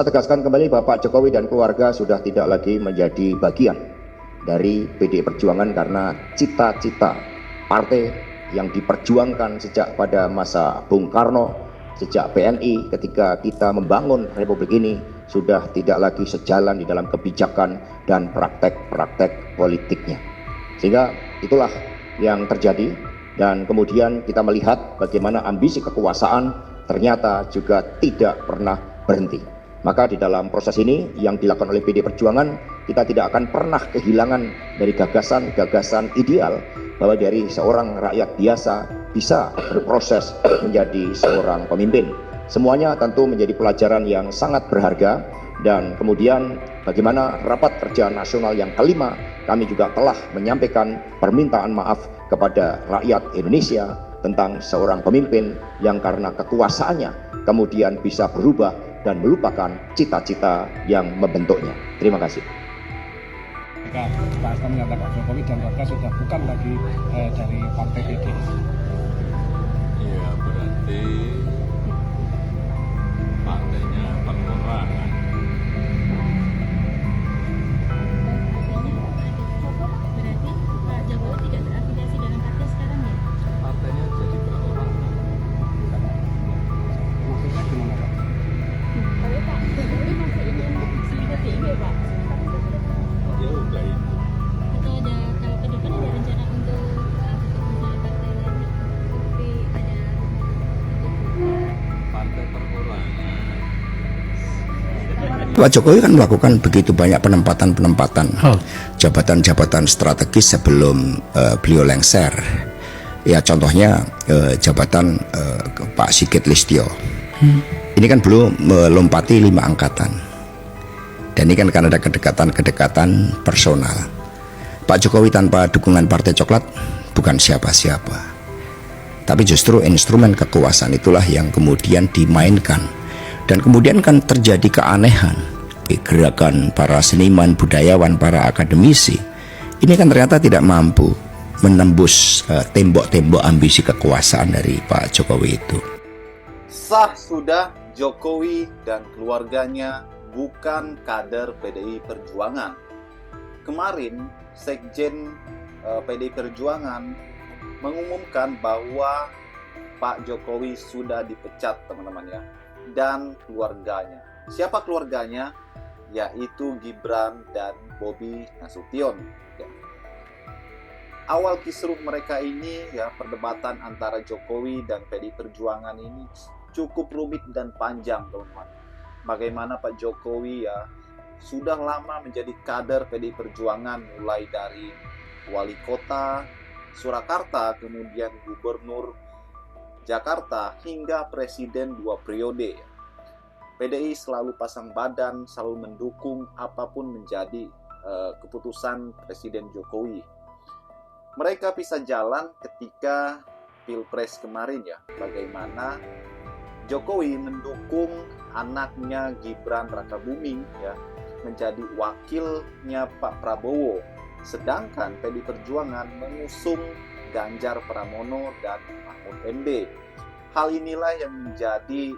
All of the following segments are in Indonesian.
saya tegaskan kembali bahwa Pak Jokowi dan keluarga sudah tidak lagi menjadi bagian dari PDI Perjuangan karena cita-cita partai yang diperjuangkan sejak pada masa Bung Karno, sejak PNI ketika kita membangun Republik ini sudah tidak lagi sejalan di dalam kebijakan dan praktek-praktek politiknya. Sehingga itulah yang terjadi, dan kemudian kita melihat bagaimana ambisi kekuasaan ternyata juga tidak pernah berhenti. Maka di dalam proses ini yang dilakukan oleh PDI Perjuangan, kita tidak akan pernah kehilangan dari gagasan-gagasan ideal bahwa dari seorang rakyat biasa bisa berproses menjadi seorang pemimpin. Semuanya tentu menjadi pelajaran yang sangat berharga, dan kemudian bagaimana rapat kerja nasional yang kelima kami juga telah menyampaikan permintaan maaf kepada rakyat Indonesia tentang seorang pemimpin yang karena kekuasaannya kemudian bisa berubah dan melupakan cita-cita yang membentuknya. Terima kasih. Pak Hasto menyatakan Pak Jokowi dan keluarga sudah bukan lagi dari partai PDI. Iya, berarti partainya pengurangan. Berarti Pak Jokowi tidak terafiliasi dalam partai sekarang ya? Partainya jadi perorangan. Maksudnya gimana Pak? Tapi Pak Jokowi masih ingin di PDIP Pak? Ya udah itu. Atau ada, kalau ke depan ada rencana untuk bergabung dengan partai lain? Seperti ada Partai perorangan. Pak Jokowi kan melakukan begitu banyak penempatan jabatan-jabatan strategis sebelum beliau lengser. Ya contohnya jabatan Pak Sigit Listio. Ini kan belum melompati 5 angkatan. Dan ini kan karena ada kedekatan personal. Pak Jokowi tanpa dukungan Partai Coklat bukan siapa-siapa. Tapi justru instrumen kekuasaan itulah yang kemudian dimainkan. Dan kemudian kan terjadi keanehan. Gerakan para seniman, budayawan, para akademisi ini kan ternyata tidak mampu menembus tembok-tembok ambisi kekuasaan dari Pak Jokowi itu. Sah sudah Jokowi dan keluarganya bukan kader PDI Perjuangan. Kemarin Sekjen PDI Perjuangan mengumumkan bahwa Pak Jokowi sudah dipecat, teman-teman ya, dan keluarganya. Siapa keluarganya? Yaitu Gibran dan Bobi Nasution. Ya. Awal kisruh mereka ini, ya, perdebatan antara Jokowi dan PDI Perjuangan ini cukup rumit dan panjang, teman-teman. Bagaimana Pak Jokowi ya sudah lama menjadi kader PDI Perjuangan, mulai dari wali kota Surakarta, kemudian gubernur Jakarta, hingga presiden 2 periode. PDI selalu pasang badan, selalu mendukung apapun menjadi keputusan Presiden Jokowi. Mereka pisah jalan ketika Pilpres kemarin ya, bagaimana Jokowi mendukung anaknya Gibran Rakabuming ya menjadi wakilnya Pak Prabowo, sedangkan PDI Perjuangan mengusung Ganjar Pranowo dan Mahfud MD. Hal inilah yang menjadi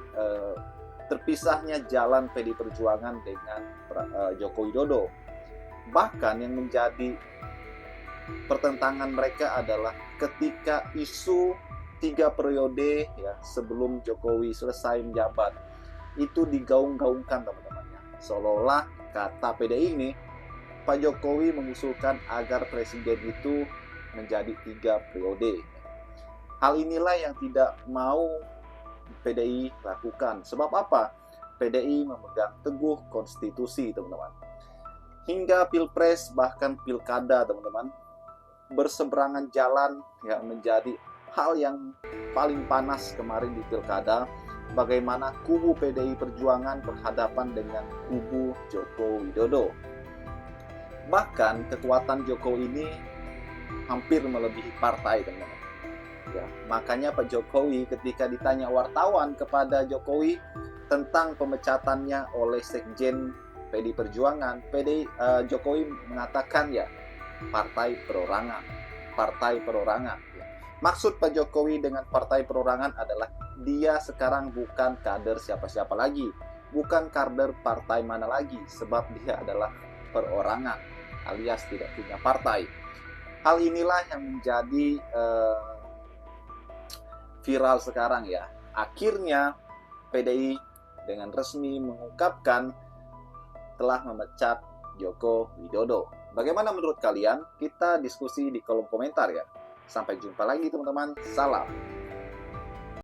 terpisahnya jalan PDI Perjuangan dengan Joko Widodo. Bahkan yang menjadi pertentangan mereka adalah ketika isu 3 periode ya sebelum Jokowi selesai menjabat itu digaung-gaungkan, teman-teman ya. Seolah-olah kata PDI ini Pak Jokowi mengusulkan agar presiden itu menjadi 3 periode. Hal inilah yang tidak mau PDI lakukan. Sebab apa? PDI memegang teguh konstitusi, teman-teman. Hingga Pilpres bahkan Pilkada, teman-teman, berseberangan jalan ya menjadi hal yang paling panas kemarin di Pilkada. Bagaimana kubu PDI Perjuangan berhadapan dengan kubu Joko Widodo. Bahkan kekuatan Jokowi ini hampir melebihi partai, teman-teman. Ya, makanya Pak Jokowi ketika ditanya wartawan kepada Jokowi tentang pemecatannya oleh Sekjen PDI Perjuangan, Jokowi mengatakan ya partai perorangan. Ya. Maksud Pak Jokowi dengan partai perorangan adalah dia sekarang bukan kader siapa-siapa lagi. bukan kader partai mana lagi, sebab dia adalah perorangan alias tidak punya partai. Hal inilah yang menjadi viral sekarang ya. Akhirnya PDI dengan resmi mengungkapkan telah memecat Joko Widodo. Bagaimana menurut kalian? Kita diskusi di kolom komentar ya. Sampai jumpa lagi teman-teman. Salam.